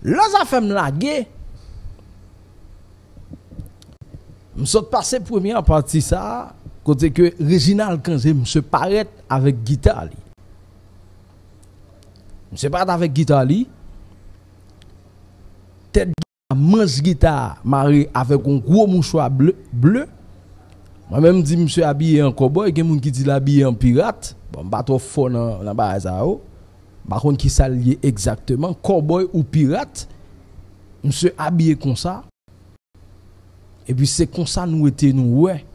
Là, ça fait me laguer. Je suis passé première partie ça, côté que Reginald Kangé me paraît avec guitare. Je paraît avec guitare. Tête manche guitare marié avec un gros mouchoir bleu. Moi-même dis monsieur habillé en cowboy, il y a des gens qui disent habillé en pirate. Bon, pas trop fort dans la base ça. Par contre qui s'allie exactement cowboy ou pirate. Monsieur habillé comme ça. Et puis c'est comme ça nous étions nous ouais.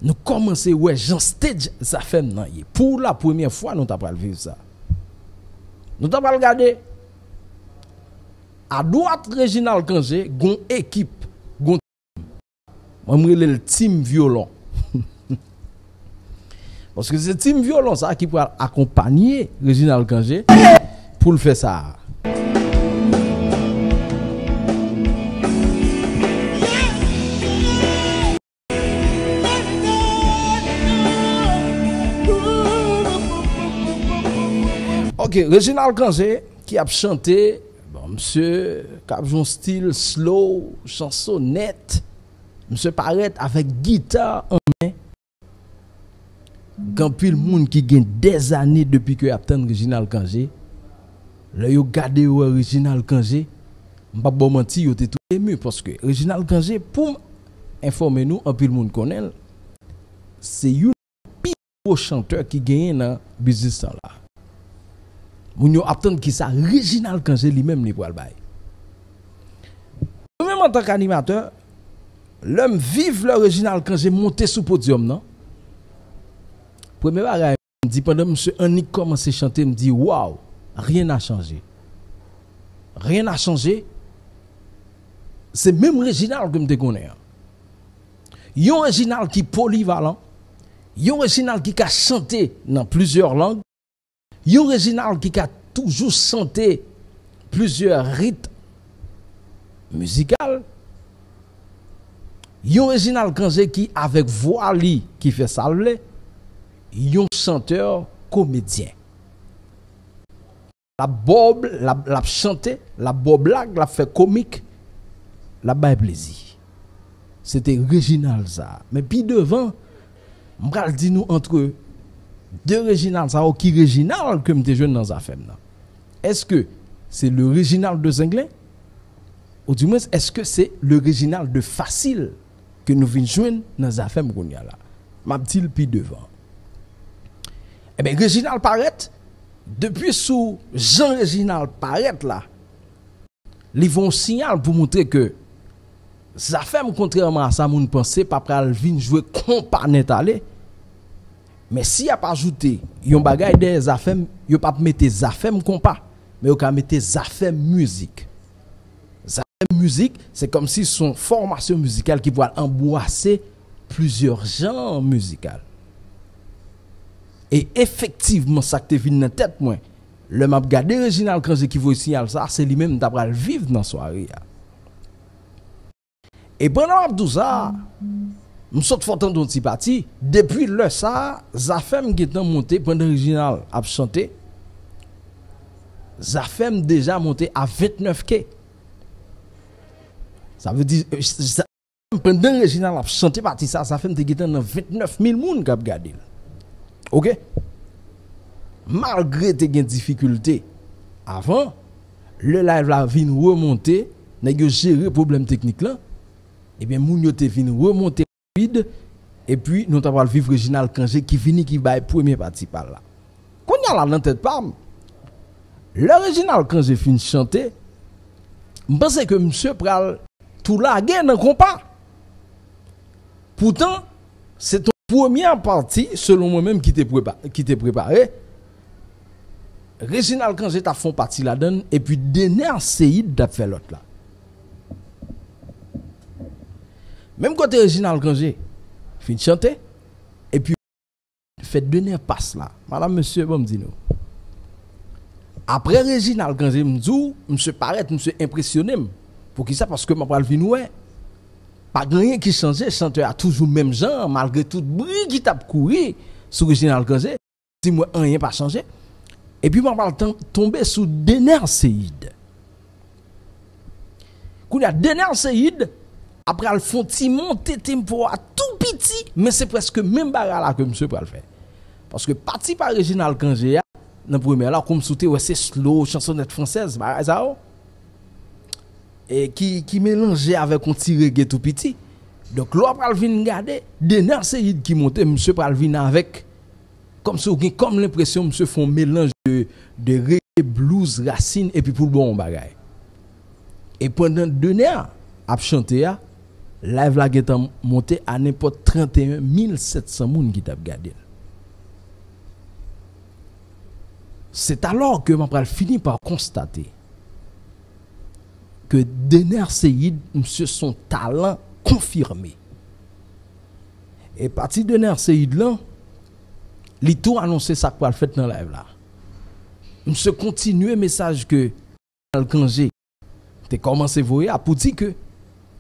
Nous commençons ouais Jean stage ça fait non. Pour la première fois nous t'avons vivre ça. Nous t'avons regarder à droite Reginald Kangé, gon équipe, gon moi le team violon. Parce que c'est team violon ça qui peut accompagner Reginald Kangé pour le faire ça. Ok, Reginald Kangé qui a chanté, bon, monsieur, qui a un style slow, chansonnette, monsieur paraît avec guitare en main. Quand puis le monde qui gagne des années depuis que attend Reginald Kangé, là yo gardé Reginald Kangé, m'pa bon menti, yo était tout ému parce que Reginald Kangé pour informer nous, en plus le monde connaît, c'est un plus gros chanteur qui gagne dans business là. Moun yo attend qui ça Reginald Kangé lui-même li pral bay. Même en tant qu'animateur, l'homme vive le Reginald Kangé monter sous podium non. Premier bagage me dit pendant monsieur Annick commence à chanter me dit waouh, rien n'a changé. Rien n'a changé. C'est même Reginald que me connais. Yon Reginald qui polyvalent, yon Reginald qui a chanté dans plusieurs langues. Yon Reginald qui a toujours chanté plusieurs rythmes musicaux. Yon Reginald Kangé qui avec voix li qui fait salver. Yon chanteur comédien. La bob la chanté, la bob la fait comique, la bail plaisir. C'était Reginald ça. Mais puis devant, m'pral di nous entre deux Reginald ça ou qui Reginald que m'te jeune dans affaire là. Est-ce que c'est le Reginald de Zinglin ou du moins est-ce que c'est le Reginald de Facile que nous venons joindre dans affaire m'kounya là. M'a dit puis devant. Eh bien, Reginald paraît, depuis sous Jean-Reginald paraît là, ils vont signal pour montrer que ça fait contrairement à ça, moun pensé, pas pral vin jouer compas aller. Mais si y a pas ajouté, yon bagay des affaires, yon pas mettre des affaires compas, mais yon ka mettre des affaires musique. Musique, c'est comme si son formation musicale qui va embrasser plusieurs genres musicaux. Et effectivement, ça qui te vient dans la tête, moi, le m'a regardé Reginald Kangé qui veut signaler ça, c'est lui-même qui va vivre dans la soirée. Et pendant tout ça, je suis fort dans une partie. Depuis le ça, Zafem qui est monté pendant Reginald a chanté. Zafem déjà monté à 29K. Ça veut dire, pendant Reginald a chanté partie ça, Zafem te dans 29 000 personnes qui ont regardé. Ok? Malgré tes difficultés, avant, le live la vient remonter, n'a géré problème technique là, et bien, moun yo te vient remonter rapide, et puis, nous avons vivre Reginald Kangé qui finit qui baille premier parti par là. Quand y a la dans tête pam, le Reginald Kangé finit chanter, je pense que monsieur pral tout laguer dans compas. Pourtant, c'est première partie, selon moi-même, qui t'est préparé. Reginald Kangé t'a fait partie là-dedans, et puis Dener Seyid t'a fait l'autre là. Même côté Reginald Kangé, fin chanter, et puis fait Dener passe là. Madame, monsieur, bon, me dit nous. Après Reginald Kangé, monsieur paraît, monsieur impressionné. Pour qui ça? Parce que je parle de ouais. Pas rien qui changeait, chanteur a toujours le même genre, malgré tout bruit qui tape courir sur Reginald Kangé. Si moi, rien pas changé. Et puis, je parle tomber sous Dener Seyid. Quand il y a dernier Seyid, après le font monter tempo à tout petit, mais c'est presque même bagarre là que monsieur peut le faire. Parce que parti par Réginald Kangé, dans le premier là, comme souté, ouais, c'est slow, chansonnette française, bah, ça, et qui mélangeait avec un petit reggae tout petit. Donc, là, après, vient regarder, dernier Seyid qui montait, monsieur peut venir avec, comme ça, comme l'impression, monsieur font mélange de reggae, blues, racine, et puis pour le bon bagaille. Et pendant 2 heures, à chanter, live la est monté à n'importe 31 700 personnes qui t'a regardé. C'est alors que je fini par constater que Dener Seyid, monsieur, son talent confirmé. Et parti de Dener Seyid là, il tout annoncé ça pour le faire dans live là. Monsieur continue message que Kangé t'es commencé à voir pour dire que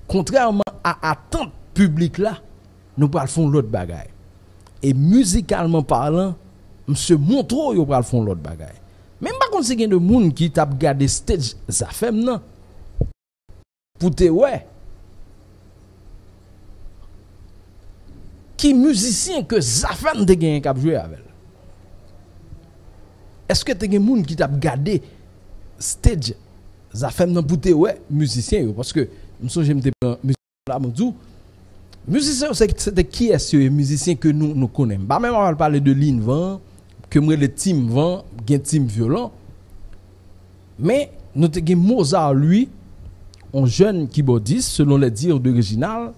contrairement à attente publique là, nous pas faire l'autre bagaille. Et musicalement parlant, monsieur Montro yo pral font l'autre bagaille. Même pas kon si gen de monde qui t'a regardé stage Zafem non. Pour te ouais. Qui musicien que Zafem te gen k'ap jouer avec. Est-ce que te gen monde qui t'a regardé stage Zafem non pour te ouais musicien yo parce que m'so j'aime te musicien là m'dou musicien c'est qui est-ce musicien que nous connaissons. Pas même on va parler de Linvan que moi le team vent gen team violent mais nous te gen Mozart lui un jeune keyboardiste selon les dires de Réginald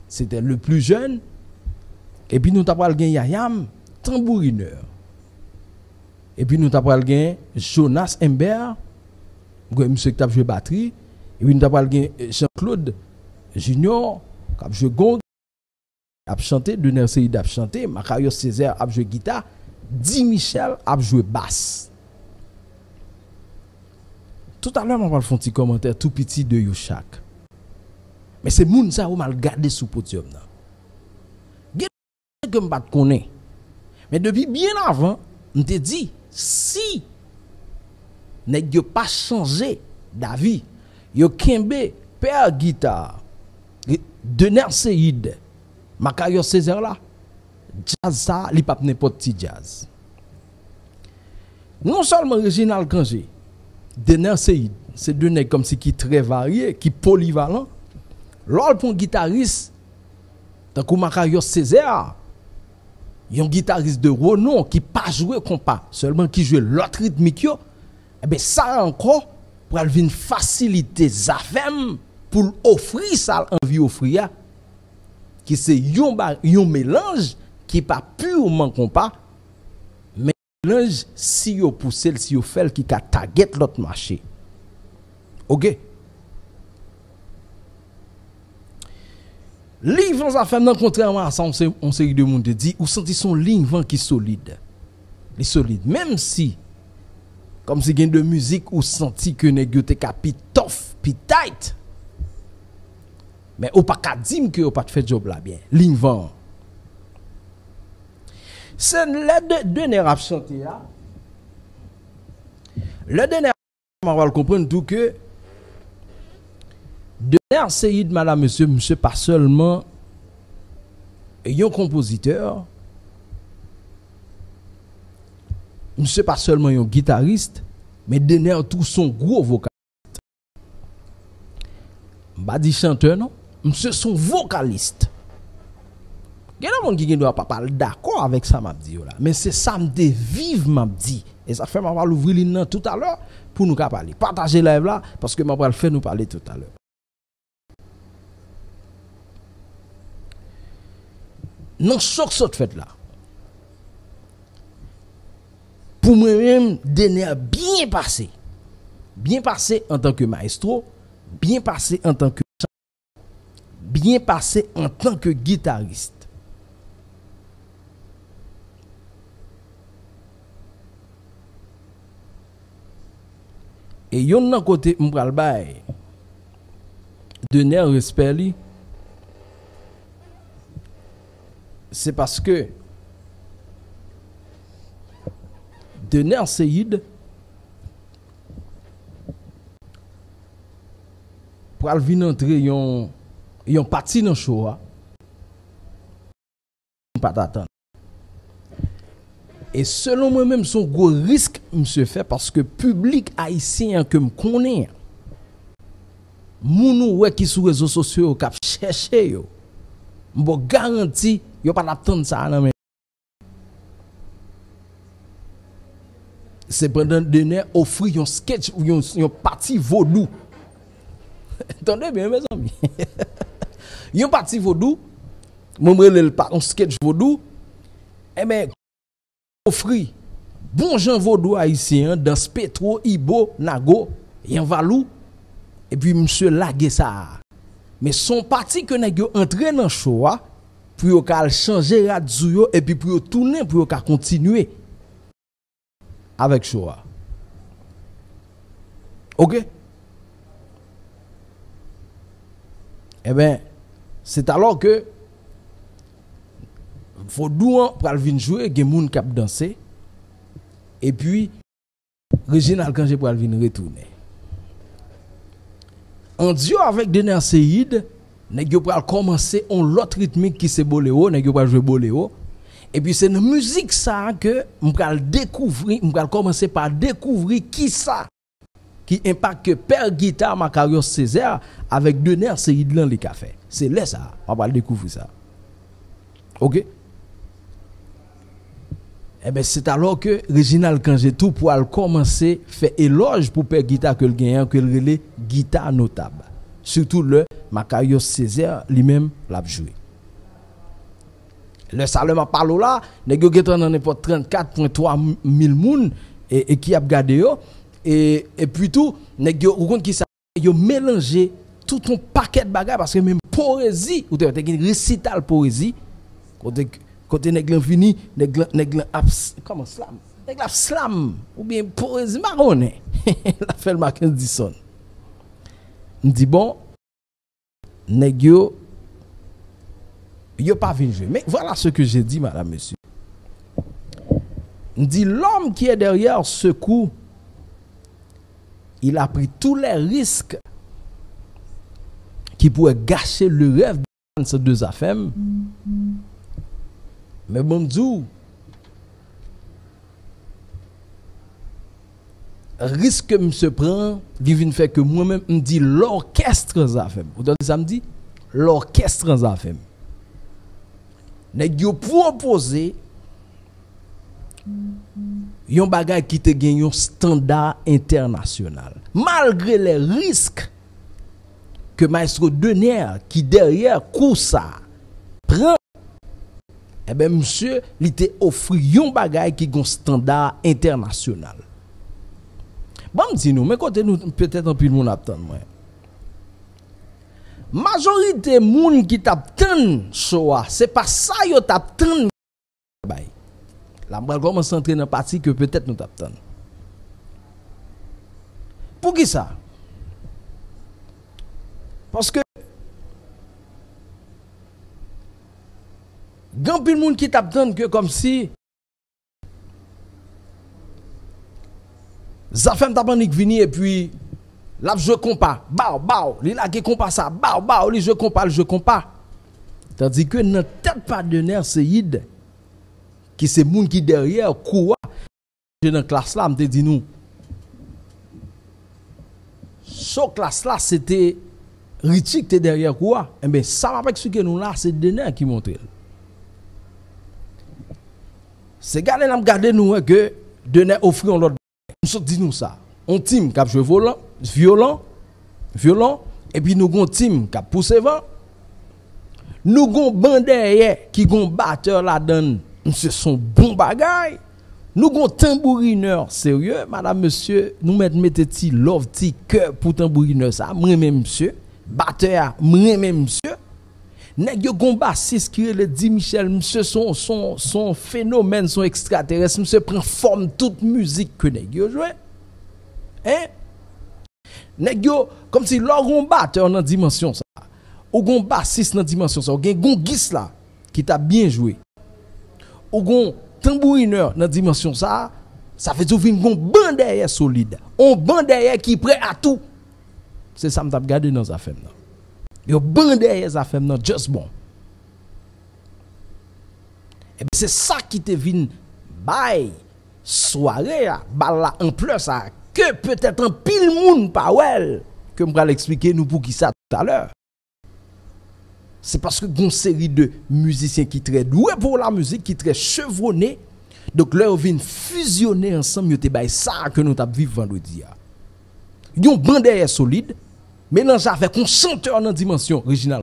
c'était le plus jeune et puis nous t'a pral gen Yayam tambourineur et puis nous t'a pral gen Jonas Ember monsieur qui t'a joué batterie et puis nous t'a pral gen Jean-Claude Junior qui a joué gong a chanté Dener Seyid a chanté Macario Césaire a joué guitare Di Michel a joué basse. Tout à l'heure, on va faire un petit commentaire tout petit de Yoshak. Mais c'est moun ça ou mal gardé sous podium là. Gen que m'pas connaît. Mais depuis bien avant, on te dit si nèg yo pas changé d'avis, yo kembe père guitare Dener Seyid Macario Césaire là jazz ça, li pas n'importe petit jazz. Non seulement Réginald Kangé, Dener Seyid, c'est deux nègres comme si qui très variés, qui polyvalent. L'autre pour un guitariste, tant que Macario Césaire, un guitariste de renom qui pas joué compas, seulement qui joue l'autre rythmique yo, et ben ça encore pour venir faciliter Zafem pour offrir ça envie offrir qui c'est un mélange qui pas purement compas mais mélange si yo pousse si yo fait qui ka target l'autre marché. OK. Livre ça fait non contrairement à ça on série de monde dit ou senti son ligne vent qui solide. Les solide même si comme si gain de musique ou senti que nèg yo te capi tough pi tight. Mais ou pas ka dire que ou pas fait job là bien. Ligne vent. C'est le dernier rap chanté là. Le dernier on va comprendre tout que Dener Seyid madame monsieur pas seulement un compositeur, monsieur pas seulement un guitariste, mais Dener tout son gros vocaliste. Pas dit chanteur non, monsieur son vocaliste. Il y a des gens qui ne doivent pas parler d'accord avec ça m'a dit là, mais c'est ça me de vivre m'a dit et ça fait m'a va l'ouvrir ligne tout à l'heure pour nous parler. Partagez live là parce que m'a va le faire nous parler tout à l'heure. Non choc saute fait là. Pour moi-même Dener bien passé en tant que maestro, bien passé en tant que bien passé en tant que guitariste. Et yon nan côté m'pral bay Dener respect li c'est parce que Dener Seyid pour al vin entrer yon parti dans show pas t'attendre. Et selon moi-même, son gros risque, monsieur fait, parce que public haïtien que me connaît, mounou ouais qui sur réseaux sociaux cap chercher yo, m'bo garanti yo pas attendre ça nan men. C'est pendant donner offrir un sketch ou un parti vaudou. Attendez bien mes amis. Un parti vaudou, mon relève pas un sketch vaudou, eh ben offrir bon Jean vaudou haïtien dans Petro, Ibo, Nago, Yan Valou et puis monsieur lagué ça. Mais son parti que nèg yo entré dans show pour yo ka changer radio et puis pour yo tourner pour yo ka continuer avec show. OK? Eh ben c'est alors que Vaudou pral vinn jouer, gen moun k'ap danser et puis Reginald Kangé pral vinn retourner. En duo avec Dener Seyid, nèg yo pral commencer on l'autre rythmique qui c'est boléro, nèg yo pral jouer boléro. Et puis c'est une musique ça que m'pral découvrir, m'pral commencer par découvrir qui ça qui impacte Père Guitar Macario Césaire avec Dener Seyid lan li ka fait. C'est là ça, on va découvrir ça. OK? Eh ben c'est alors que Reginald Kangé tout pour commencer faire éloge pour Père Guitar que le gagnant que le relais guitare notable. Surtout le Macario Césaire lui-même l'a joué. Le Salema parlo là, nèg yo getan dans n'importe 34.3 000 moun et qui a gardé yo et puis tout nèg yo ou compte qui ça yo mélanger tout un paquet de bagages parce que même poésie ou te récital poésie côté nèg fini nèg comment slam nèg la slam ou bien poésie marronne la fait le Mackenzie me dit bon nèg yo pas venu jouer mais voilà ce que j'ai dit madame monsieur me dit l'homme qui est derrière ce coup il a pris tous les risques qui pourraient gâcher le rêve de ces deux affaires. Mais bon Dieu, risque que me prend, qui vient faire que moi-même me dit l'orchestre ça fait. Vous entendez ça me dit l'orchestre ça fait. Nèg yo proposer yon bagay qui te gen yon standard international. Malgré les risques que Maestro Dener qui derrière coup ça prend, eh ben monsieur, il te offre yon bagay qui gon standard international. Bon dis nous, mais côté nous peut-être un peu moun attend moi. Majorité moun qui t'attend choix, c'est pas ça yo t'attend bay. La m'bral commence à entrer dans partie que peut-être nous t'attend. Pour qui ça? Parce que grand pile moun qui t'attend que comme si Zafem tabanik vini et puis là je compas, bao, li la qui compas ça, bao, li je compas. Tandis que dans tête pas de Dener Seyid qui c'est moun qui derrière quoi dans classe là me dit nous. So classe là c'était Richie qui derrière quoi? Eh ben ça m'a pas expliqué nous là c'est Dener qui montre. C'est garder n'a garder nous que Dener offre l'autre. Nous dit nous ça. On team qui a joué violent et puis nous gon team qui a poussé vent. Nous gon bandère qui gon batteur là-dedans. Monsieur son bon bagay. Nous gon tambourineur sérieux madame monsieur, nous mettez ti love ti cœur pour tambourineur ça, moi même monsieur, batteur moi même monsieur. Nèg yo gon bassiste qui le dit Michel monsieur son phénomène son extraterrestre monsieur prend forme toute musique que nèg yo joué. Hein? Nèg yo comme si leur gon batteur dans dimension ça. Ou gon bassiste dans dimension ça, ou gon gis là qui t'a bien joué. Ou gon tambourineur dans dimension ça, ça fait tout vinn gon bandère solide. On bandère qui prêt à tout. C'est ça m't'a regardé dans les affaires. Yo bandé les affaires just bon. Et c'est ça qui te vient bail soirée bal la ampleur ça que peut-être un pile monde pas well que m'pa l'expliquer nous pour qui ça tout à l'heure. C'est parce que une série de musiciens qui très doués pour la musique, qui très chevronnés, donc leur vient fusionner ensemble, yo te bail ça que nous t'a vivre vendredi. Yon bandé solide, mélange avec un chanteur dans dimension originale,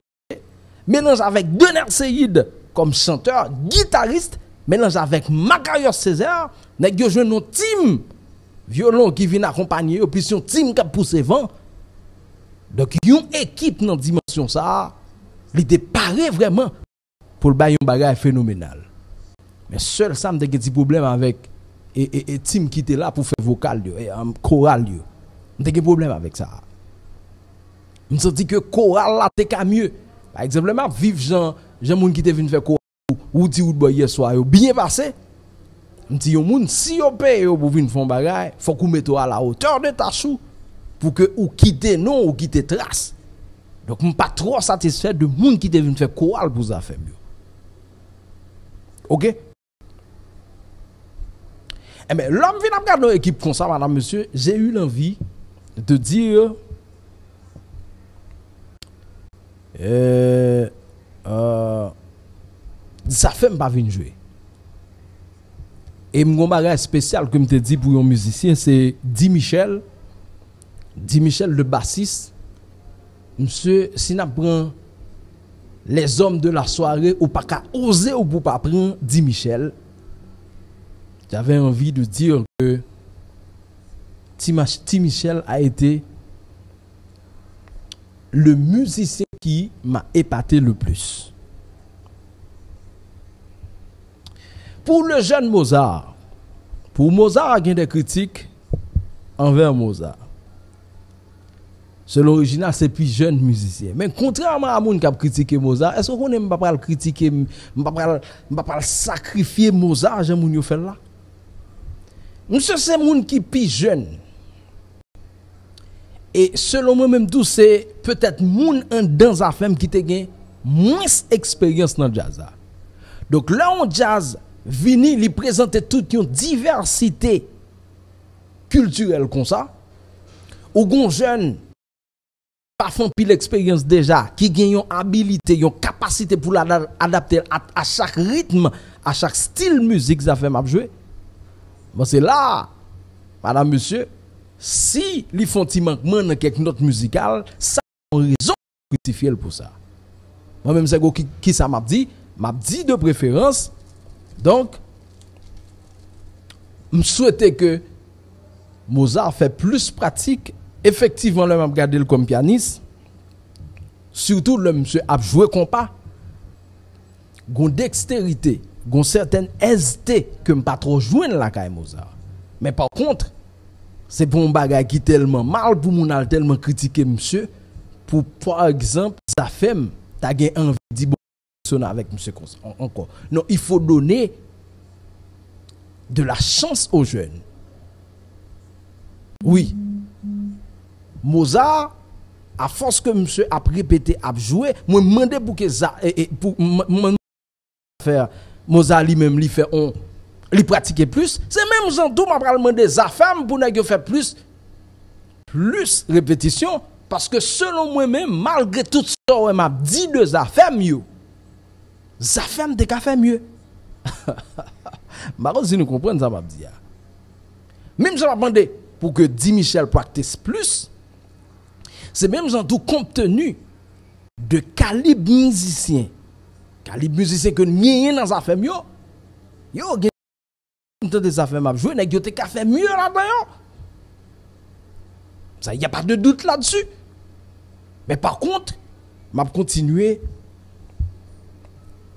mélange avec Donner Seyid comme chanteur, guitariste, mélange avec Macarios Césaire, nèg yo joine un team violon qui vient accompagner, puis son team qui pousse vent. Donc yon équipe dans dimension ça, il était paré vraiment pour le bail un bagage phénoménal. Mais seul ça me des petits problèmes avec et team qui était là pour faire vocal et choral yo. M'te gen problème avec ça. Me senti que choral là t'es ka mieux. Par exemple, m'a vivre Jean moun qui te vinn faire choral ou di ou boy hier soir yo bien passé. M'ti yon moun si yo paye yo pour vinn font bagay, faut qu'on mette à la hauteur de ta chou pour que ou quitter non ou quitter trace. Donc m'pas trop satisfait de moun qui te vinn faire choral pour ça faire mieux. OK? Eh bien, l'homme vient regarder une équipe comme ça, madame, monsieur, j'ai eu l'envie de dire ça fait pas venir jouer. Et mon bagage spécial que je te dis pour un musicien, c'est Di Michel le bassiste. Monsieur, si nous prenons les hommes de la soirée, ou pas qu'à oser ou pour pas prendre Di Michel, j'avais envie de dire que Di Michel a été le musicien qui m'a épaté le plus. Pour le jeune Mozart, pour Mozart, il y a des critiques envers Mozart. Selon l'original, c'est plus jeune musicien. Mais contrairement à moun qui a critiqué Mozart, est-ce qu'on ne peut pas critiquer, pas sacrifier Mozart, j'aime moun yo fait là? Monsieur, c'est moun qui plus jeune. Et selon moi-même, tout c'est peut-être moun en dans affaire qui te gagne moins expérience dans le jazz. Donc là, on jazz vini li présenter toute une diversité culturelle comme ça. Ou gon jeune pas font pile expérience déjà qui gagne une habilité, une capacité pour l'adapter à chaque rythme, à chaque style musique ça fait m'a jouer. Bon c'est là madame monsieur si li font ti manquement dans quelque note musicale, ça a raison rectifier pour ça. Moi même c'est qui ça m'a dit de préférence. Donc je souhaitais que Mozart fait plus pratique. Effectivement, le m'a regardé comme pianiste. Surtout le monsieur a joué compas. Gon dextérité, gon certaine aisité que m'pas trop jouer la caille Mozart. Mais par contre, c'est pour un bagage qui tellement mal pour mon al tellement critiquer monsieur pour par exemple sa femme t'a gagné envie de avec monsieur encore. Non, il faut donner de la chance aux jeunes. Oui. Mozart, à force que monsieur a répété, a joué, moi demandé pour que ça pour faire Mozart lui-même lui fait on lui pratiquer plus, c'est même gens tout m'a demandé za femme pour nèg faire plus répétition parce que selon moi-même malgré tout ça m'a dit de za femme yo. Za femme de ka fait mieux. Marot si nous comprenons ça m'a dit. Même je m'a demandé pour que Di Michel practice plus. C'est même genre tout compte tenu de calibre musicien que n'y dans affaire mieux. Yo gen des affaires m'a jouer nèg yo te ka fait mieux là-dedans. Ça y a pas de doute là-dessus. Mais par contre, m'a continuer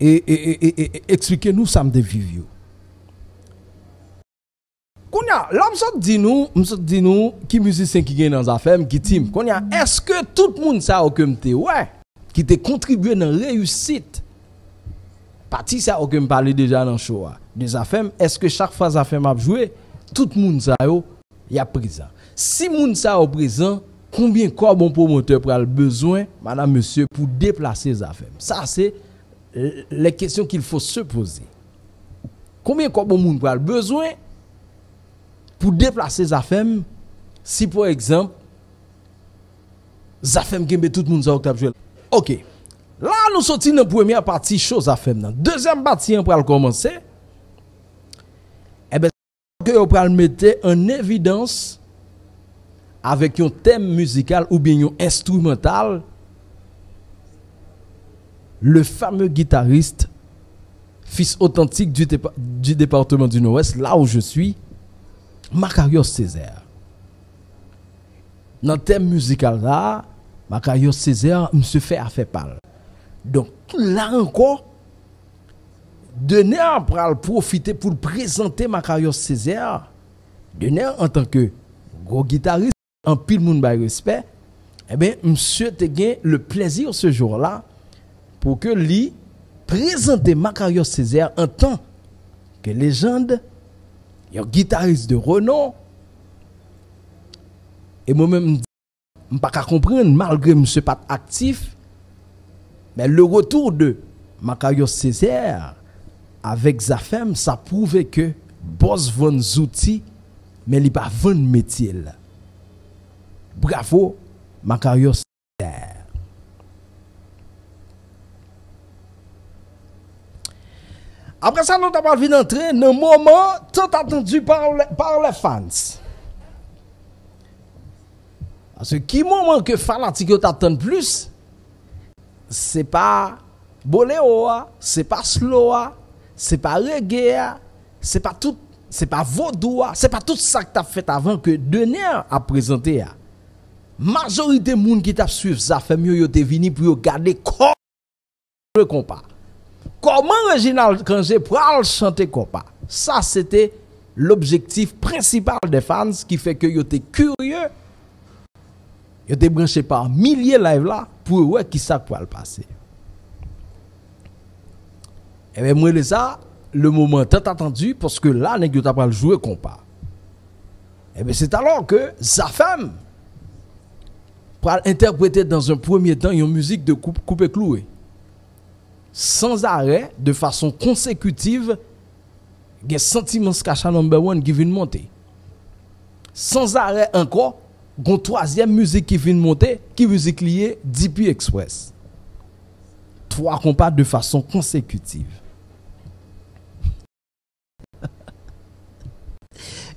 et expliquer nous ça me de vivre. Kounya, l'homme sort dit nous qui musicien qui gagne dans affaires qui team. Kounya, est-ce que tout le monde ça aucun te ouais qui te contribué dans réussite? Parti ça aucun parler déjà dans show des affaires, est-ce que chaque fois affaire m'a joué, tout le monde ça yo y a présent. Si monde ça au présent, combien de bon promoteur pour le besoin, madame, monsieur, pour déplacer les affaires? Ça, c'est les questions qu'il faut se poser. Combien de bon monde pour le besoin pour déplacer les affaires si, par exemple, les affaires qui tout le monde a octobre? Ok. Là, nous sortons dans la première partie, chose à faire. Deuxième partie, on va commencer. Eh bien, on va mettre en évidence avec un thème musical ou bien un instrumental le fameux guitariste, fils authentique du département du Nord-Ouest, là où je suis, Makarios Césaire. Dans le thème musical là, Makarios Césaire me fait affaire parle. Donc là encore, Dener pour profiter pour présenter Makarios Césaire. Dener en tant que gros guitariste, en pile moun bay respect, eh bien, monsieur te gen le plaisir ce jour-là pour que lui présente Makarios Césaire en tant que légende, un guitariste de renom. Et moi-même, je ne peux pas comprendre, malgré monsieur pas actif, mais le retour de Makarios Césaire avec Zafem, ça prouve que boss vend outils, mais il pas vend métier. Bravo, Makarios Césaire. Après ça, nous avons vu entrer dans un moment tant attendu par les fans. Parce que qui moment que fanatique t'attend plus, c'est pas boléo, c'est pas slow, c'est pas reggae, c'est pas tout, c'est pas vaudou, c'est pas tout ça que tu as fait avant que Dener a présenté. Majorité moun qui t'a suivi ça fait mieux yo te vini pour regarder comment le compas. Comment Reginald Kangé pral chanter compas. Ça c'était l'objectif principal des fans qui fait que yo te curieux. Yo te branché par milliers live là pour voir qui ça pour le passer. Et bien moi ça le moment tant attendu parce que là nèg yo t'a pral jouer compas. Et bien c'est alors que Zafem pour interpréter dans un premier temps une musique de coupe cloué. Sans arrêt, de façon consécutive, il y a Sentiments Skacha number 1 qui vient monter. Sans arrêt encore, il y a une troisième musique qui vient monter, qui est musique liée DP Express. 3 compas de façon consécutive.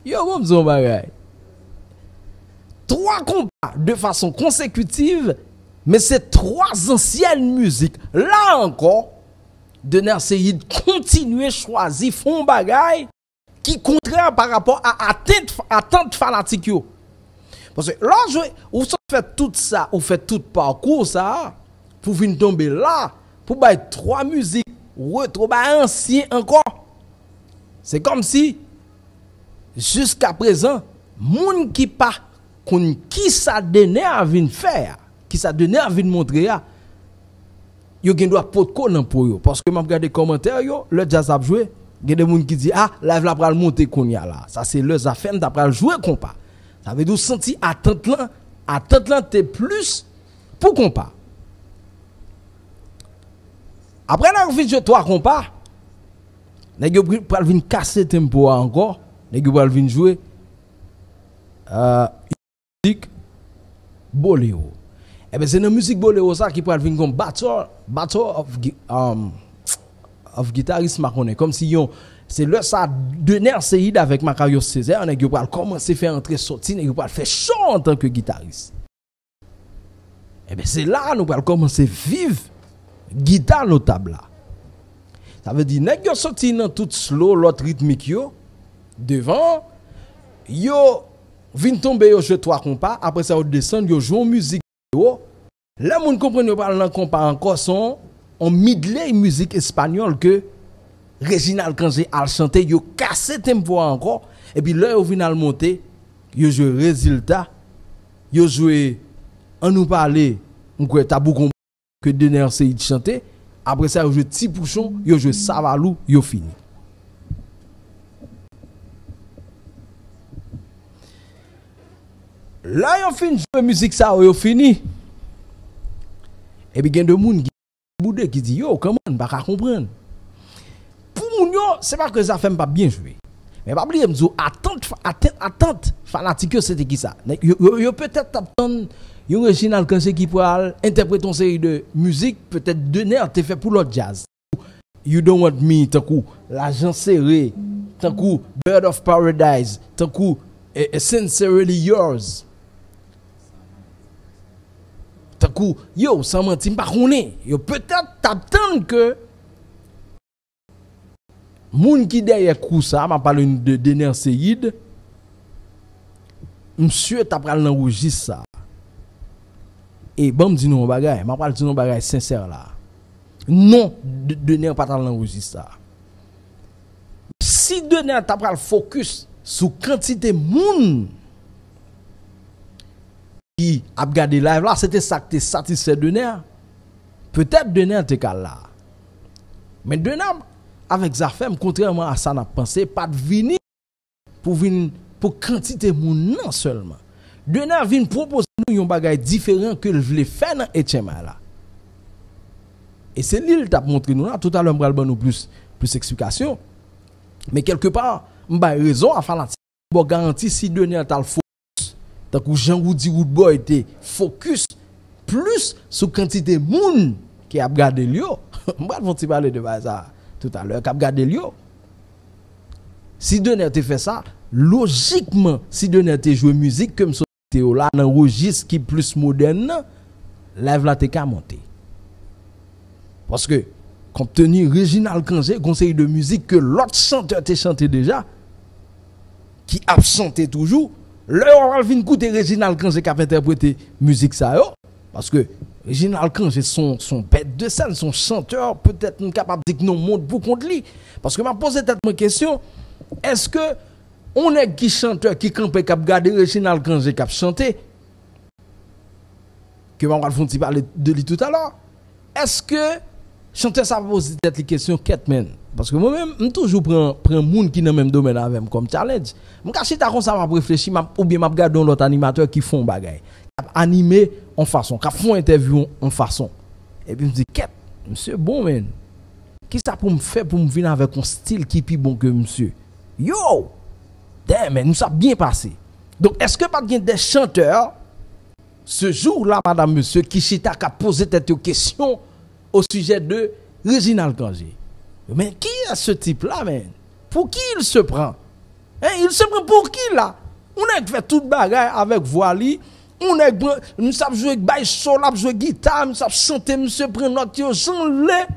Yo, bon, m'zon bagay. 3 compas de façon consécutive, mais c'est 3 anciennes musiques. Là encore, Dener Seyid continue à choisir fond bagay qui contraire par rapport à attente fanatique. Parce que là, vous faites tout ça, vous faites tout parcours ça, pour venir tomber là, pour bailler 3 musiques, retrouver ancien encore. C'est comme si, jusqu'à présent, moun qui pas qui ça Dener a vinn faire, qui ça Dener a vinn montrer, yo gen doit pot ko nan pour yo parce que m'a regarder commentaire yo le jazz a joué, gen des moun qui dit ah live la pral monter konya là, ça c'est le Zafem t'a pral jouer compas. Ça veut dire senti attente là t'es plus pour compas. Après la fin de 3 compas, nèg yo pral vinn casser tempo encore, nèg yo pral vinn jouer boléo. Eh bien, c'est une musique boléo ça qui peut venir comme battle of guitariste marconné. Comme si c'est le ça Dener Seyid avec Makarios Césaire, on a commencé à faire entrer sortir, on a faire chaud en tant que guitariste. Eh bien, c'est là nous allons commencer à vivre guitare notable là. Ça veut dire nèg yo sorti dans tout slow l'autre rythmique yo devant yo vinn tomber yo jeu 3 compas, après ça on descend yo joue musique. Là, moun comprend yo parle nan compas encore son on midley musique espagnole que Reginald Kangé a chanté, yo cassé tempo encore et puis là yo vinn al monter, yo joué résultat, yo joué on nous parler on quoi tabou que Dener Seyid chanter, après ça yo joué Ti Pouchon, yo joué Savalou, yo fini. Là, yon fin jouer musique ça, yon fini. Et puis, il y a des gens qui disent, yo, comment, on ne va pas comprendre. Pour moun yo, c'est pas que ça fait pas bien jouer. Mais pas oublier, attente, fanatique, c'était qui ça? Yo peut-être attendre, yon original quand c'est qui pourra interpréter une série de musique, peut-être donner un fait pour l'autre jazz. You Don't Want Me, tant coup, L'Agent Serré, tant coup, Bird of Paradise, tant coup, Sincerely Yours. Tant coup, yo, sans mentir, pas connaît. Yo peut-être t'attendre que moun qui derrière coup ça, m'a parlé de Dener Seyid, monsieur t'a pral l'enregistre ça. Et bon me dit non bagay, m'a parlé de non bagay sincère là. Non, Dener pas t'a l'enregistre ça. Si Dener t'a pral focus sur quantité moun qui a regardé live là, c'était ça qui te satisfait Dener. Peut-être Dener te cal là. Mais Dener avec Zafem, contrairement à ça, n'a pensé pas de venir pour quantité moun non seulement. Dener vient proposer nous un bagage différent que le voulait faire dans Etienne là. Et c'est lui qui t'a montré nous là. Tout à l'heure, on nous plus explication. Mais quelque part, on a raison à faire la garantie si Dener t'a le focus. Tant que Jean-Goudi Woodboy était focus plus sur quantité moun qui a regardé lui. On va parler de ça tout à l'heure, qui a regardé lui. Si Dener te fait ça, logiquement, si Dener te joué musique comme ça, là, dans un registre qui est plus moderne, live là te ka monter. Parce que, compte tenu Reginald Kangé, conseil de musique que l'autre chanteur te chanté déjà, qui a chanté toujours, là, on va venir écouter Reginald Kangé qui a interprété musique ça, parce que Reginald Kangé, son bête de scène, son chanteur, peut-être capable de dire que non, monde pour contre lui. Parce que m'a posé cette question, est-ce que on est qui chanteur qui campait qui a gardé Reginald Kangé qui a chanté, que m'a parler de lui tout à l'heure, est-ce que chanteur ça pose cette question Catman? Parce que moi-même, je toujours prends monde qui dans le même domaine avec moi comme challenge. Je cache ta comme ça m'a réfléchi ou bien m'a regarder l'autre animateur qui font bagay. Animé en façon, qui font interview en façon. Et puis je me dis Cat, monsieur bon man. Qui ça pour me faire pour me venir avec un style qui plus bon que monsieur? Yo! Damn, mais nous ça bien passé. Donc est-ce que pas des chanteurs ce jour-là madame monsieur qui chita a posé cette question au sujet de Reginald Kangé? Mais qui est ce type-là, man? Pour qui il se prend? Hein, il se prend pour qui, là? On a fait toute bagarre avec Voili. On a nous savons jouer bail sol, jouer guitare, nous savons chanter, monsieur prend notre yo, j'enlève.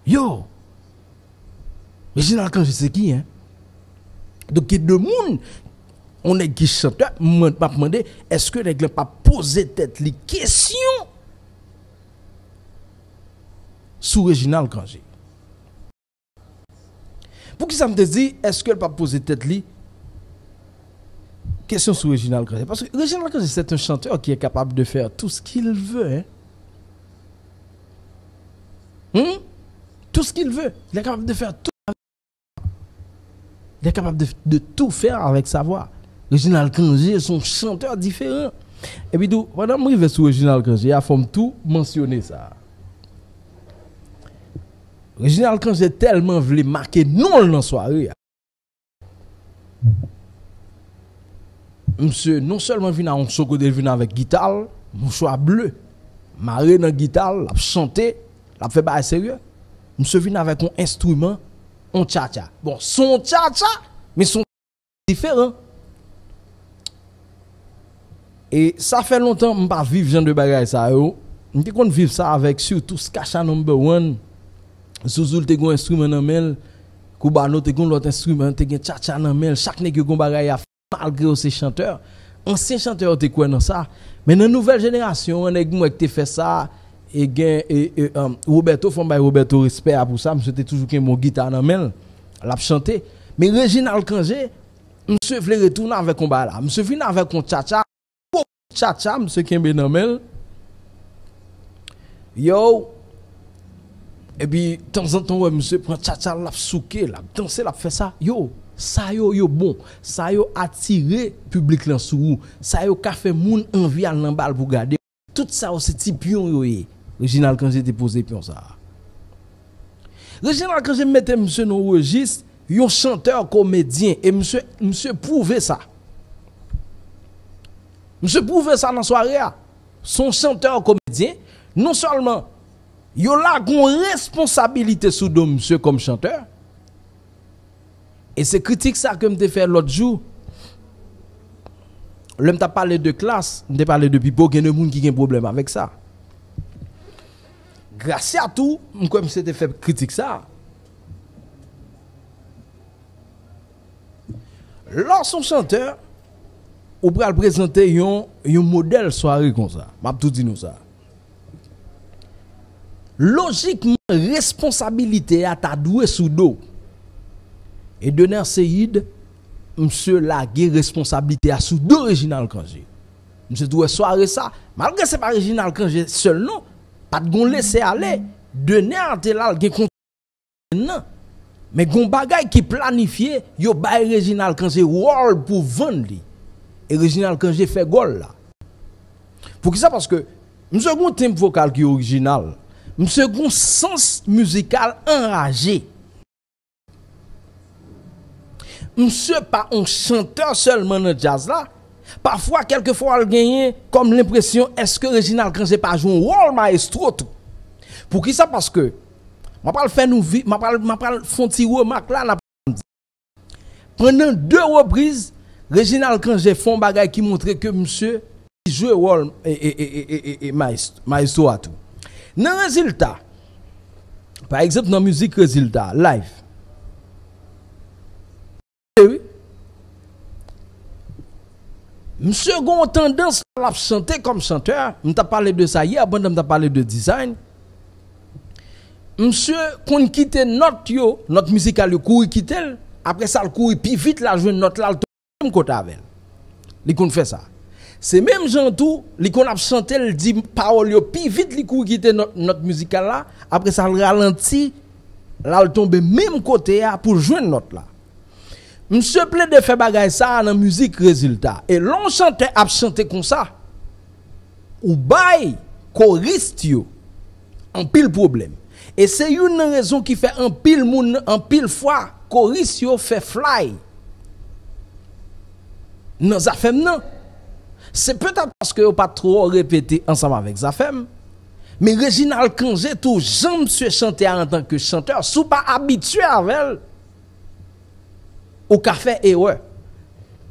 Yo! Reginald Kangé, c'est qui, hein? Donc, il y a deux monde. On est qui chanteur, m'a demandé, est-ce que les gens pas poser tête les questions sur Reginald Kangé? Pour qui ça me dit, est-ce qu'elle pas poser tête li question sur Reginald Kangé? Parce que Reginald Kangé, c'est un chanteur qui est capable de faire tout ce qu'il veut. Hein? Tout ce qu'il veut. Il est capable de faire tout. Il est capable de tout faire avec sa voix. Reginald Kangé, son chanteur différent. Et puis, pendant que je vais sur Reginald Kangé, il faut tout mentionner ça. Reginald Kangé tellement voulu marquer non dans la soirée. Monsieur, non seulement vient en son côté, vient avec guitare, mon choix bleu, maré dans la guitare, l'a chanté, l'a fait pas sérieux. Monsieur vient avec un instrument, un cha-cha. Bon, son cha-cha, mais son différent. Et ça fait longtemps que je ne pas vivre genre de bagaille ça. Je ne vivre ça avec surtout Skacha number 1. Zouzoul te gon instrument nan mel, Koubano te gon l'autre instrument, te gen cha-cha nan mel, chaque nèg gon bagay a malgré ces chanteurs. Ancien chanteur te quoi dans ça. Mais dans nouvelle génération, on nèg moi qui te fait ça et gen Roberto font bay Roberto respect pour ça, monsieur te toujours ken mon guitare nan mel, l'a chanter. Mais Reginald Kangé, monsieur vle retourner avec combat là. Monsieur vient avec un cha-cha, monsieur kembe nan mel. Yo. Et puis, de temps en temps, ouais, monsieur prend tcha-tcha, l'a souké, l'a dansé, l'a fait ça. Yo, ça yo bon, ça yo attiré public lan sou ou, ça yo ka fait moun envie al nan bal pour garder. Tout ça c'est ti pion yo yé. Reginald quand j'étais posé pion ça. Reginald quand je mettais monsieur dans registre, yon chanteur comédien et monsieur prouvé ça. Monsieur prouvé ça dans soirée. Son chanteur comédien, non seulement yo la gon responsabilité sous do monsieur comme chanteur. Et c'est critique ça que m'te fait l'autre jour. L'homme t'a parlé de classe, m'te parlé de pipo, gen de moun qui gen problème avec ça. Grâce à tout, comme c'était fait critique ça. Lorsqu'on chanteur, ou pral présenter yon modèle soirée comme ça. M'a tout dit nous ça. Logiquement, responsabilité à ta doué sous dos. Et donner Seyid, monsieur la responsabilité à sous deux Reginald Kangé. Monsieur doit soirée ça, malgré c'est pas Reginald Kangé seul non, pas de gon laisser aller, donner à tel gen non. Mais gon bagay qui planifié, yo bay Reginald Kangé rôle pour vendre li. Et Reginald Kangé fait gol là. Pour qui ça parce que monsieur gon tempo vocal qui original, monsieur gon sens musical enragé. Monsieur pas un chanteur seulement dans jazz là. Parfois, quelquefois, il gagne comme l'impression est-ce que Reginald Kangé pas joué un rôle maestro tout. Pour qui ça parce que m'a pas faire nous m'a pas font ti remarque là pendant 2 reprises Reginald Kangé font bagay qui montrait que monsieur joue rôle et maestro à tout. Dans résultat par exemple dans musique résultat live. Oui. Monsieur gon tendance à chanter comme chanteur. M'ta parlé de ça hier, bon m'ta parlé de design. Monsieur qu'on quitte notre musical le couri quitte après ça le couri puis vite la joindre note là le côté avec. Li kon fait ça. C'est même Jean tout, li kon a chanter le dit parole yo puis vite li couri quitte notre musical là après ça le ralenti là le tombe même côté pour joindre note là. Monsieur plaît de faire bagay ça dans musique résultat. Et l'on chanteur a chanté comme ça. Ou bay choriste yo en pile problème. Et c'est une raison qui fait en pile moun en pile fois choriste yo fait fly. Non Zafem non. C'est peut-être parce que yo pas trop répété ensemble avec Zafem. Mais Reginald Kangé tout Jean monsieur chanter en tant que chanteur, sous pas habitué avec elle. Ou ka fait erreur.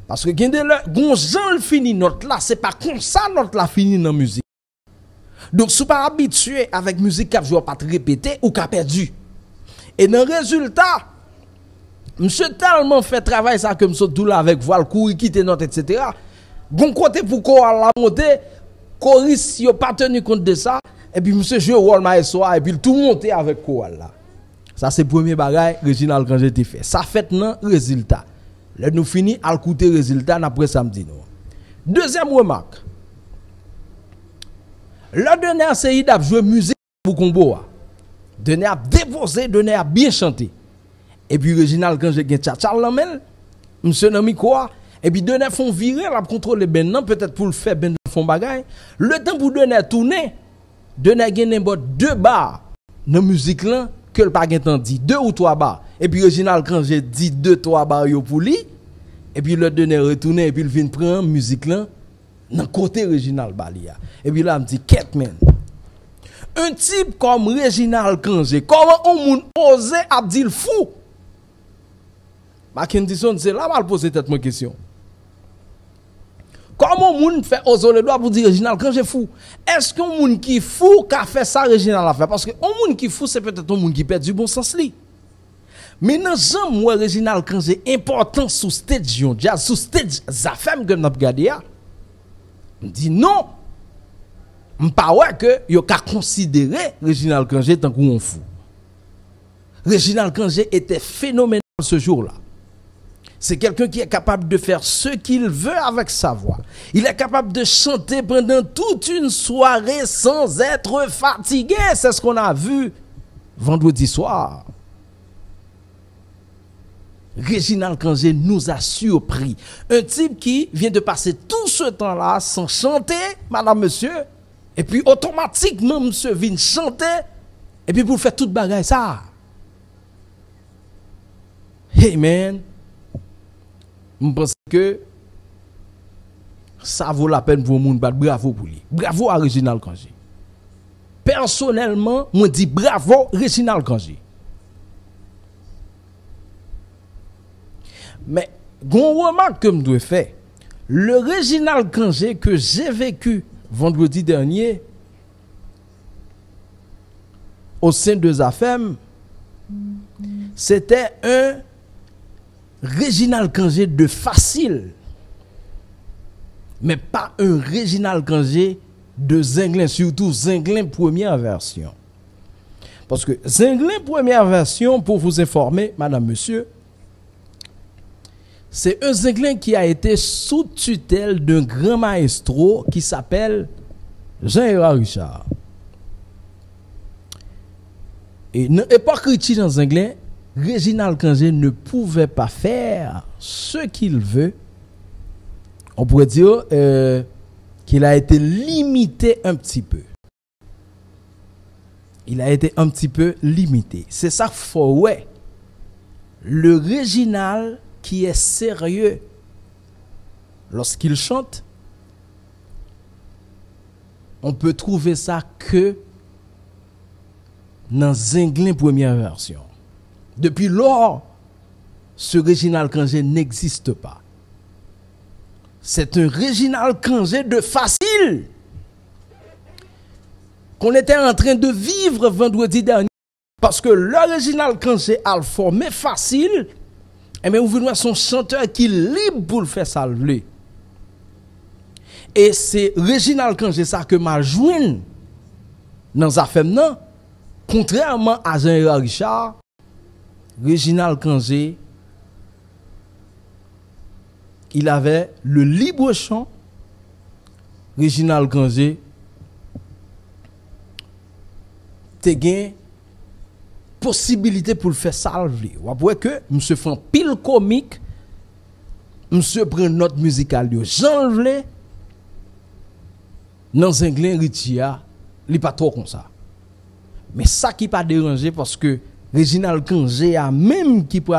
Parce que gon jan fini note là, c'est pas comme ça note là fini dans musique. Donc si pas habitué avec musique qui joue pas répéter ou ka perdu. Et dans résultat, monsieur tellement fait travail ça que monsieur tout là avec voile courir quitter note etc. Gon côté pour qu'on la monter, choriste yo pas tenu compte de ça et puis monsieur joue rôle maestro et puis tout monter avec choral là. Ça c'est premier bagage Reginald Kangé te fait. Ça fait nan résultat. Là nous fini à écouter résultat après samedi nous. Deuxième remarque. Le dernier Seyid a joué musique pour combo. Dernier a déposé, dernier a bien chanté. Et puis Reginald Kangé gen tchatchal lamel, monsieur Nami quoi et puis dernier font virer la contrôler ben non peut-être pour le faire ben font bagage. Le temps pour dernier tourner, dernier gen n'importe 2 bars dans musique là que le pas entendu 2 ou 3 bars et puis Reginald Kangé dit 2-3 bars yo pour lui et puis le donner retourner et puis il vient prendre musique là dans côté Reginald Balia et puis là me dit Ketman un type comme Reginald Kangé comment on moun ose a dire fou Mackinson c'est là mal poser tête mon question. Comment moun fait oser le doigt pour dire Reginald Kangé fou? Est-ce qu'un moun qui fou qu'a fait ça Reginald a fait? Parce que un moun qui fou c'est peut-être un moun qui perd du bon sens li. Mais dans j'aime moi Reginald Kangé important sous stage jazz sous stage Zafem que n'a regardé a. Me dit non. M'pa ouais que yo ka considérer Reginald Kangé tant qu'on fou. Reginald Kangé était phénoménal ce jour-là. C'est quelqu'un qui est capable de faire ce qu'il veut avec sa voix. Il est capable de chanter pendant toute une soirée sans être fatigué. C'est ce qu'on a vu vendredi soir. Réginald Kangé nous a surpris. Un type qui vient de passer tout ce temps-là sans chanter, madame, monsieur, et puis automatiquement, monsieur vient chanter, et puis pour faire toute bagaille ça. Hey man, je pense que ça vaut la peine pour le monde. Bravo pour lui. Bravo à Réginald Kangé. Personnellement, moi dis bravo Réginald Kangé. Mais, gon remarque que je dois faire. Le Réginald Kangé que j'ai vécu vendredi dernier au sein de ZAFEM, c'était un Réginald Kangé de facile. Mais pas un Réginald Kangé de Zinglin, surtout Zinglin première version. Parce que Zinglin première version, pour vous informer, madame, monsieur, c'est un Zinglin qui a été sous tutelle d'un grand maestro qui s'appelle Jean-Hérard Richard. Et dans l'époque critique dans Zinglin, Réginald Kangé ne pouvait pas faire ce qu'il veut. On pourrait dire qu'il a été limité un petit peu. Il a été un petit peu limité. C'est ça qu'il faut, ouais. Le Réginald qui est sérieux lorsqu'il chante, on peut trouver ça que dans Zinglin première version. Depuis lors, ce Réginald Kangé n'existe pas. C'est un Réginald Kangé de facile qu'on était en train de vivre vendredi dernier. Parce que le Réginald Kangé a le formé facile, et bien, vous voyez son chanteur qui est libre pour le faire salver. Et c'est Réginald Kangé ça que m'a joint dans ZAFEM nan. Contrairement à Jean-Hérard Richard, Réginald Kangé, il avait le libre chant. Réginald Kangé, te gain possibilité pour le faire salver. Vous voyez que monsieur fait un pile comique, monsieur prend note musicale, j'enlève dans Zinglin Richia, il pas trop comme ça. Mais ça qui pas dérangé parce que Réginald Kangé a même qui peut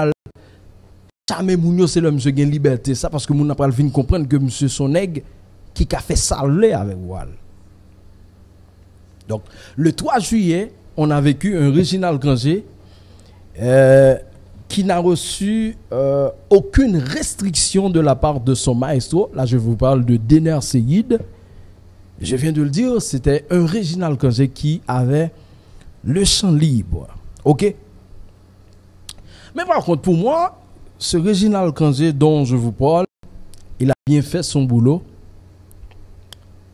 jamais mounio c'est le monsieur gain liberté ça parce que moun n'a pas venir comprendre que monsieur son nègre qui a fait salver avec Wal. Donc le 3 juillet, on a vécu un Réginald Kangé qui n'a reçu aucune restriction de la part de son maestro. Là, je vous parle de Dener Seyid. Je viens de le dire, c'était un Réginald Kangé qui avait le champ libre. OK? Mais par contre, pour moi, ce Réginald Kangé dont je vous parle, il a bien fait son boulot,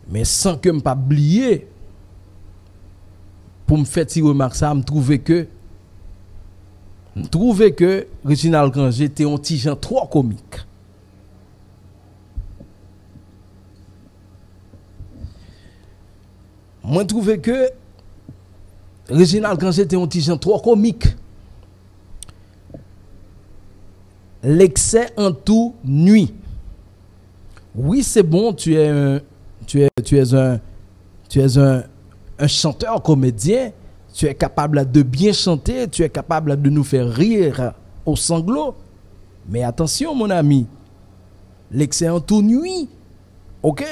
mais sans que je pas oublier pour me faire tirer remarque ça, me trouver que Réginald Kangé était un petit genre trop comique. Moi trouvé que Réginald Kangé était un petit genre trop comique. L'excès en tout nuit. Oui, c'est bon, tu es un chanteur comédien, tu es capable de bien chanter, tu es capable de nous faire rire au sanglot. Mais attention mon ami, l'excès en tout nuit. OK?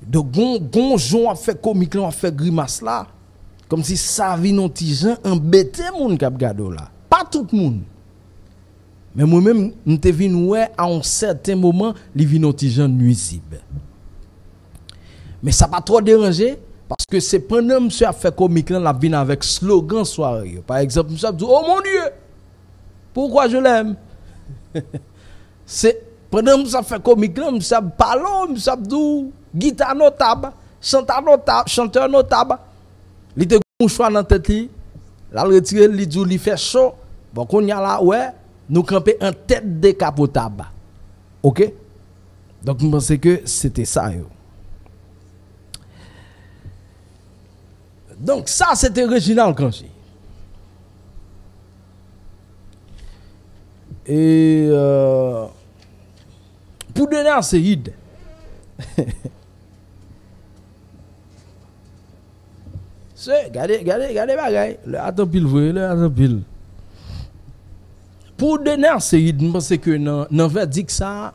De gonjon a fait comique là, a fait grimace là, comme si ça vient non petit gens embêté moun k'ap gado là. Pas tout le monde. Mais moi-même, m'te vinn ouais à un certain moment, li vinn non petit gens nuisible. Mais ça pas trop dérangé parce que c'est pendant monsieur a fait comique là, la vinn avec slogan soirée. Par exemple, monsieur a dit "Oh mon Dieu, pourquoi je l'aime?" C'est pendant monsieur a fait comique là, monsieur a parlé, monsieur a dit guitare notable, chanteur notable. Il était un choix dans tête li, la retirer, li dit li fait chaud. Bon qu'on y a là ouais, nous camper en tête décapotable. OK? Donc je pense que c'était ça yo. Donc ça c'était Réginald Kangé. Et pour donner un séide, c'est, regardez, bagaille. Le attends pile, le attends pile. Pour donner un séide, je pense que dans verdict ça,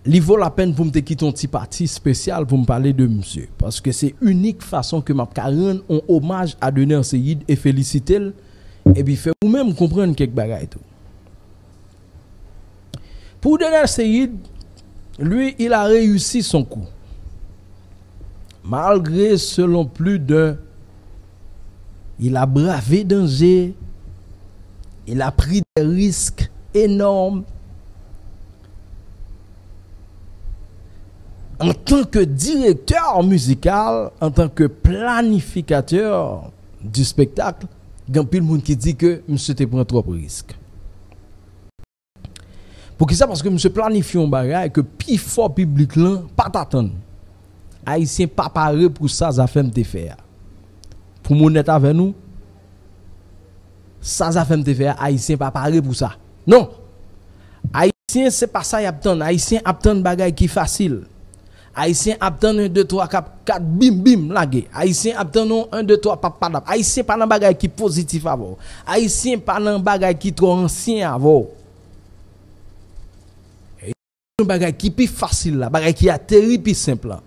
il vaut la peine pour me quitter un petit parti spécial pour me parler de monsieur. Parce que c'est unique façon que ma rendre un hommage à donner un séide et féliciter. Et puis fait ou même comprendre quelques bagailles tout. Pour donner un séide, lui, il a réussi son coup. Malgré, selon plus d'un, il a bravé danger, il a pris des risques énormes. En tant que directeur musical, en tant que planificateur du spectacle, il y a plein de monde qui dit que monsieur te prend trop de risques. Pour qui ça? Parce que monsieur planifie un bagage que plus fort public là, pas t'attendre. Haïtien pas paré pour ça, ça fait me faire. Pour mon net avec nous, ça fait me faire. Haïtien pas paré pour ça. Non. Haïtien c'est pas ça y attend. Haïtien attend bagage qui facile. Haïtien attend 1 2 3 4 bim bim lagué. Haïtien attend 1 2 3 papa. Haïtien pas dans bagage qui positif avant. Haïtien pas dans bagage qui trop ancien avant. Un bagage qui plus facile là, bagage qui a terrible plus simple là.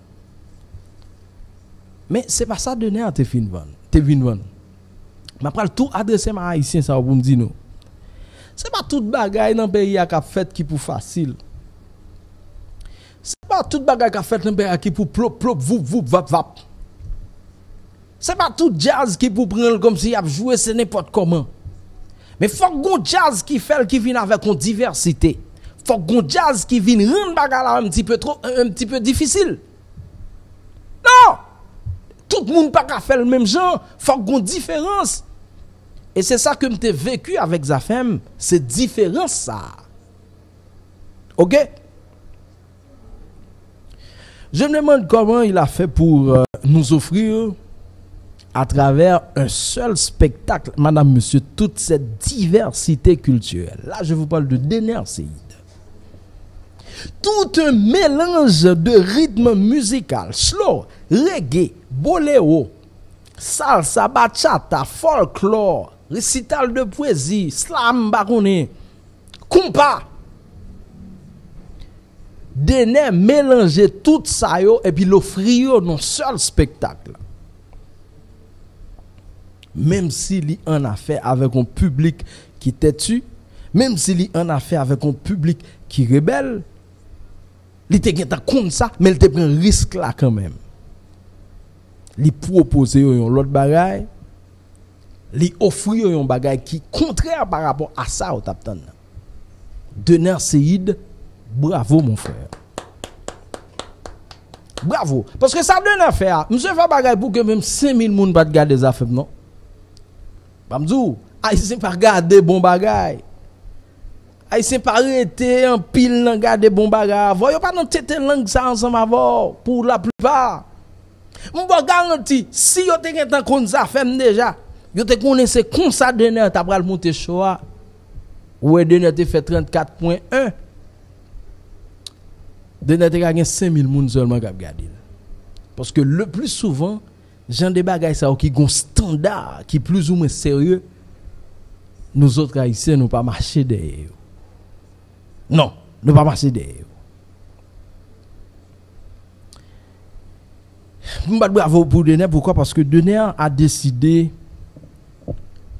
Mais c'est pas ça donner à te fin vendre. M'a pral tout adresser à haïtien ça pour me dire non. C'est pas tout bagage dans pays a fait qui pour facile. C'est pas tout bagage a fait dans pays qui pour plop voup vap. C'est pas tout jazz qui pour prendre comme si a jouer c'est n'importe comment. Mais faut gon jazz qui fait qui vient avec une diversité. Faut gon jazz qui vient rendre bagage un petit peu difficile. Non! Tout le monde pas qu'à faire le même genre, faut gon différence. Et c'est ça que m'te vécu avec Zafem, c'est différence ça. OK? Je me demande comment il a fait pour nous offrir à travers un seul spectacle, madame, monsieur, toute cette diversité culturelle. Là, je vous parle de Dener Seyid. Tout un mélange de rythme musical, slow, reggae, boléro, salsa, bachata, folklore, récital de poésie, slam baroné, compas. Dener mélanger tout ça yo, et puis l'offrir dans un seul spectacle. Même s'il en a fait avec un public qui têtu, même s'il en a fait avec un public qui rebelle, il était comme ça, mais il te prend un risque là quand même. Il propose l'autre bagaille, il offre un bagaille qui contraire par rapport à ça au taptan. Dener Seyid, bravo mon frère. Bravo. Parce que ça donne affaire. Monsieur fait bagaille pour que même 5000 moun pas garder des affaires non. Bamdou, Haïtien pas garder bon bagaille. Haïtien pas arrêter en pile nan garder bon bagaille. Voyez pas dans tête langue ça ensemble avant pour la plupart. M'ba garanti si yo te gen tan kon ça fait déjà, yo te connaissez comme ça Dener t'a pral monter choix. Ouais Dener te fait 34.1. Dener te gagné 5000 moun seulement k'ap gade. Parce que le plus souvent, gens de bagay ça qui gon standard qui plus ou moins sérieux, nous autres haïtiens nous pas marcher derrière. Non, nous pas marcher derrière. Bravo pour Dener, pourquoi? Parce que Dener a décidé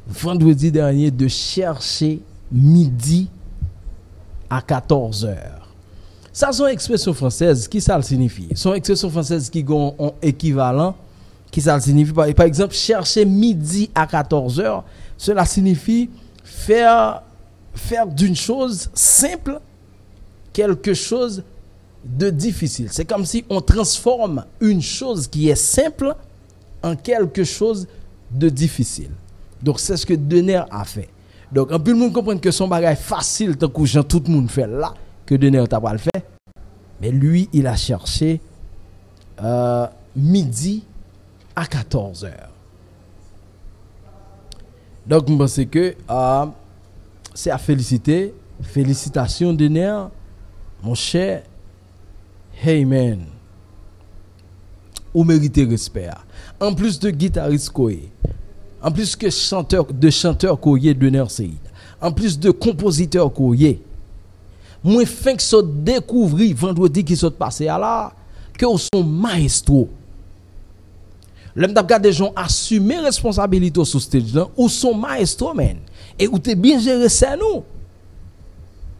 vendredi dernier de chercher midi à 14h. Ça, c'est une expression française. Qui ça signifie? C'est une expression française qui a un équivalent. Qui ça signifie? Par exemple, chercher midi à 14h, cela signifie faire d'une chose simple quelque chose de difficile. C'est comme si on transforme une chose qui est simple en quelque chose de difficile. Donc, c'est ce que Dener a fait. Donc, un peu le monde comprend que son bagage facile, tant que tout le monde fait là, que Dener t'a pas le fait. Mais lui, il a cherché midi à 14h. Donc, je pense que c'est à féliciter. Félicitations, Denner, mon cher. Hey man, ou méritez respect. En plus de guitariste Koye, en plus que chanteur Koye Denner Seyd, en plus de compositeur Koye, moi fin que ça découvrir vendredi qui sont passé à là que son maestro. L'homme t'a regardé des gens assumer responsabilité sur stage là ou son maestro man et ou t'es bien géré ça nous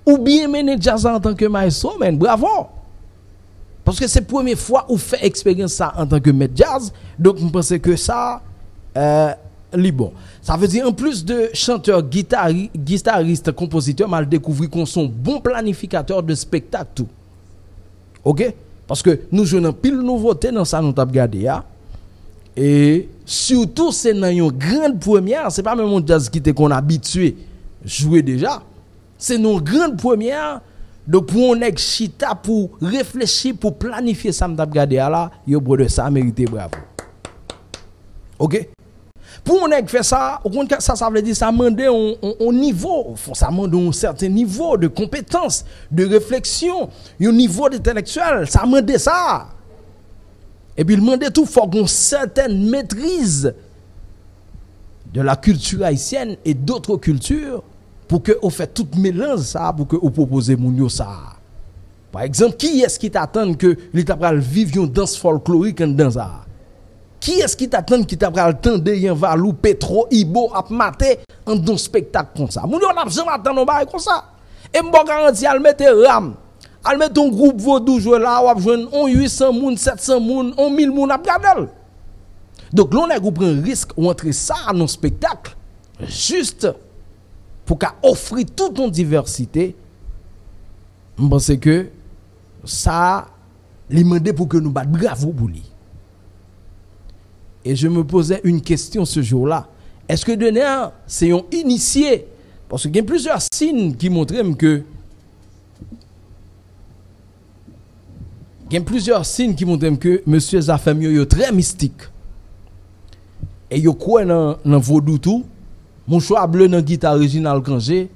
ou bien mener jazz en tant que maestro man, bravo. Parce que c'est la première fois où fait expérience ça en tant que maître jazz. Donc, je pense que ça, bon. Ça veut dire, en plus de chanteur, guitariste, compositeur, mal découvert qu'on sont bon planificateur de spectacle tout. OK? Parce que nous jouons pile nouveauté dans ça, nous t'avons regardé. Et surtout, c'est dans une grande première. C'est pas même un jazz qui était qu'on habitué jouer déjà. C'est une grande première. Donc pour on est chita pour réfléchir pour planifier ça m't'a regardé là yo brother ça mérite bravo. OK? Pour on est fait ça, ça veut dire ça demande un niveau, ça demande un certain niveau de compétence, de réflexion, un niveau intellectuel, ça demande ça. Et puis il demande tout faut une certaine maîtrise de la culture haïtienne et d'autres cultures. Pour que vous faites tout mélange ça, pour que vous proposez moun ça. Par exemple, qui est-ce qui t'attend que l'État pral vivre une danse folklorique dans ça? Qui est-ce qui t'attend qui t'a pral tendre yon valou Petro Ibo ap maté en don spectacle comme ça? Moun yo n'a jamais attendre bail comme ça. Et m'bo garanti al mette ram. Al mette un groupe vaudou jouer là ou ap joindre 800 moun, 700 moun, 1000 moun ap gadel. Donc l'on a prend un risque ou entrer ça dans spectacle juste pour offrir toute une diversité. Je pense que ça lui demande pour que nous battions bravo pour lui. Et je me posais une question ce jour-là. Est-ce que Denner, c'est un initié? Parce qu'il y a plusieurs signes qui montrent que monsieur Zafem est très mystique. Et il croit dans vaudou tout. Mon choix bleu dans guitare originale Kangé,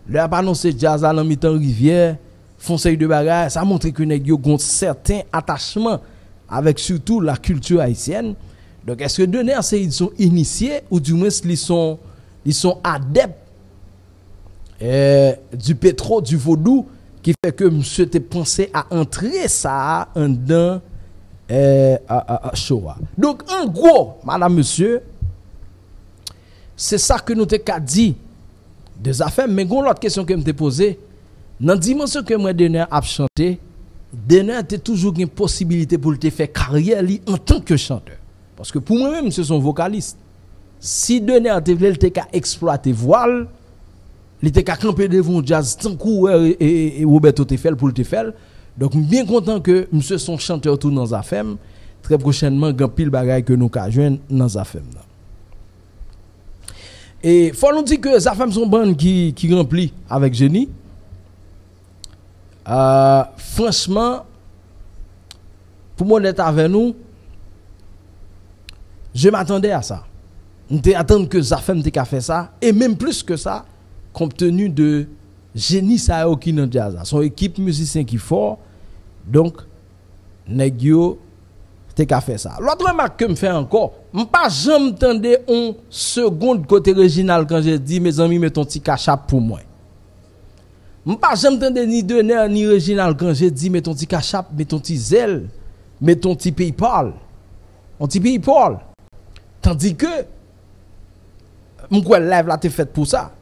le a annoncé jazz à mi-temps rivière, fonceil de bagaille, ça montre que nèg yo gon certain attachement avec surtout la culture haïtienne. Donc est-ce que Denner ils sont initiés ou du moins ils sont adeptes du pétro du vaudou qui fait que monsieur te pensé à entrer ça en dans show. Donc en gros, madame monsieur, c'est ça que nous t'ai dit des affaires. Mais l'autre question que je me posée, dans la dimension que moi Denner a chanté, Denner a toujours une possibilité pour te faire carrière en tant que chanteur. Parce que pour moi-même, c'est son vocaliste. Si Denner a exploité voile, il était campé devant jazz tant que et Roberto te fait pour te faire. Donc bien content que monsieur son chanteur tout dans les affaires. Très prochainement, grand pile bagaille que nous ka joindre dans les affaires. Et faut nous dire que Zafem son bande qui remplit avec génie. Franchement, pour moi d'être avec nous, je m'attendais à ça. Je attendre que Zafem te fait ça et même plus que ça, compte tenu de génie ça qui dans jazz. Son équipe musicien qui fort. Donc nèg yo te fait ça. L'autre remarque que me fait encore, pas jamais tendre un seconde côté original quand j'ai dit mes amis mettons petit cachap pour moi. Pas jamais tendre ni Denner ni original quand j'ai dit mettons petit cachap, mettons petit zèle, mettons petit PayPal. On petit PayPal. Tandis que m'quoi live là t'es fait pour ça.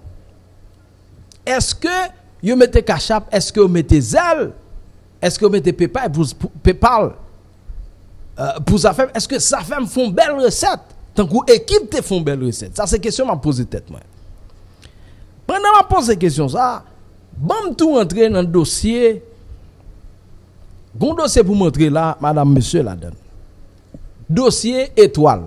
Est-ce que vous mettez cachap, est-ce que vous mettez zèle, est-ce que vous mettez PayPal pour ça fait, est-ce que ça fait font belle recette tant que équipe te font belle recette? Ça c'est question m'a poser tête moi. Pendant m'a poser question ça, bon tout entrer dans le dossier. Bon dossier pour montrer là madame monsieur la donne. Dossier étoile.